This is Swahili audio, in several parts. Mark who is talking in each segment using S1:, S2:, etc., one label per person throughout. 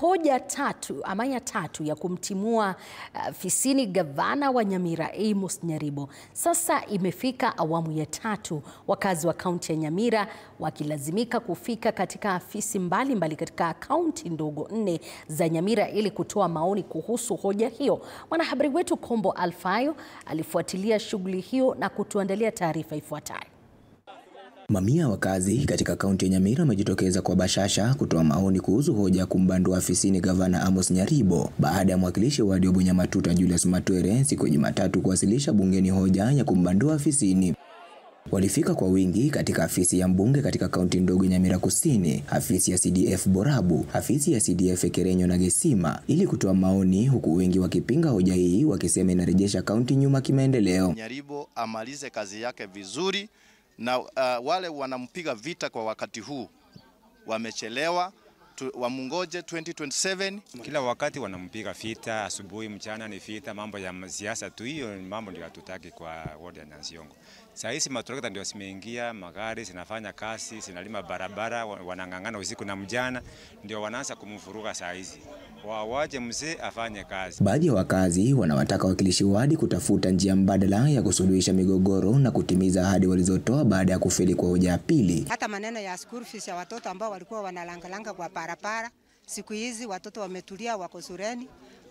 S1: hoja tatu ama ya tatu ya kumtimua afisini gavana wa Nyamira Amos Nyaribo sasa imefika awamu ya tatu, wakazi wa kaunti ya Nyamira wakilazimika kufika katika afisi mbalimbali katika kaunti ndogo 4 za Nyamira ili kutoa maoni kuhusu hoja hiyo. Mwanahabari wetu Kombo Alfayo alifuatilia shughuli hiyo na kutuandalia taarifa ifuatayo.
S2: Mamia wakazi katika kaunti ya Nyamira wamejitokeza kwa bashasha kutoa maoni kuhusu hoja kumbandua afisini gavana Amos Nyaribo baada ya mwakilishi wa wadi Nyamatuta Julius Matwere siku ya Jumatatu kuwasilisha bungeni hoja ya kumbandua afisini. Walifika kwa wingi katika afisi ya mbunge katika kaunti ndogo Nyamira Kusini, afisi ya CDF Borabu, afisi ya CDF Kerenyo na Gesima ili kutoa maoni, huku wengi wakipinga hoja hii wakisema inarejesha kaunti nyuma kimaendeleo.
S3: Nyaribo amalize kazi yake vizuri na wale wanampiga vita kwa wakati huu wamechelewa, wamungoje 2027.
S4: Kila wakati wanampiga vita, asubuhi mchana ni vita, mambo ya siasa tu, hiyo mambo ndio hatutaki kwa ward ya Nyansiongo. Sasa hizi matrekta ndio zimeingia, magari zinafanya kazi, zinalima barabara, wanangangana usiku na mjana, ndio wanaanza kumvuruga saa hizi. Wawaje mzee afanye kazi.
S2: Baadhi ya wakazi wanawataka wakilishi wadi kutafuta njia mbadala ya kusuluhisha migogoro na kutimiza ahadi walizotoa baada ya kufeli kwa hoja ya pili.
S5: Hata maneno ya school fees ya watoto ambao walikuwa wanalangalanga kwa parapara, siku hizi watoto wametulia, wako shuleni.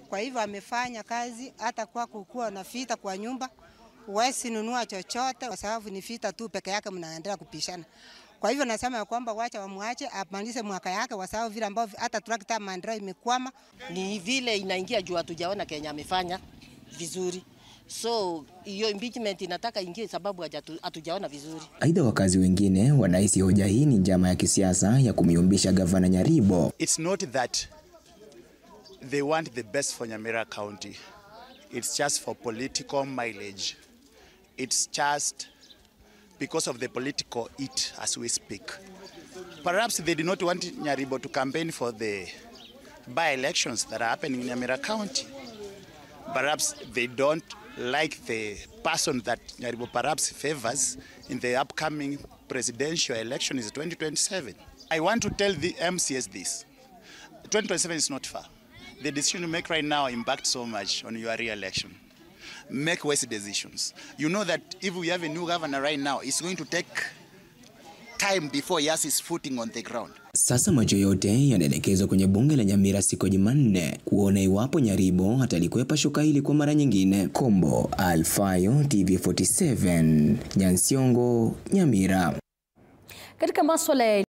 S5: Kwa hivyo amefanya kazi hata kwa kukua na vita kwa nyumba. Huwezi nunua chochote kwa sababu ni vita tu peke yake, mnaendelea kupishana. Kwa hivyo nasema ya kwamba wacha wamwache amalize mwaka yake, kwa sababu vile ambavyo hata trakta mandra imekwama.
S6: Ni vile inaingia juu hatujaona Kenya amefanya vizuri. So hiyo impeachment inataka ingie sababu hatujaona vizuri.
S2: Aidha, wakazi wengine wanahisi hoja hii ni njama ya kisiasa ya kumyumbisha gavana Nyaribo.
S7: It's not that they want the best for Nyamira County. It's just for political mileage. It's just because of the political heat as we speak. Perhaps they did not want Nyaribo to campaign for the by-elections that are happening in Nyamira County. Perhaps they don't like the person that Nyaribo perhaps favors in the upcoming presidential election is 2027. I want to tell the MCS this. 2027 is not far. The decision you make right now impacts so much on your re-election. Make wise decisions. You know that if we have a new governor right now, it's going to take time before he has his footing on the ground.
S2: Sasa macho yote yanaelekezwa kwenye bunge la Nyamira siku ya Jumanne kuona iwapo Nyaribo atalikwepa shuka hili kwa mara nyingine. Kombo Alfayo, TV47, Nyansiongo, Nyamira.
S1: Katika masuala ya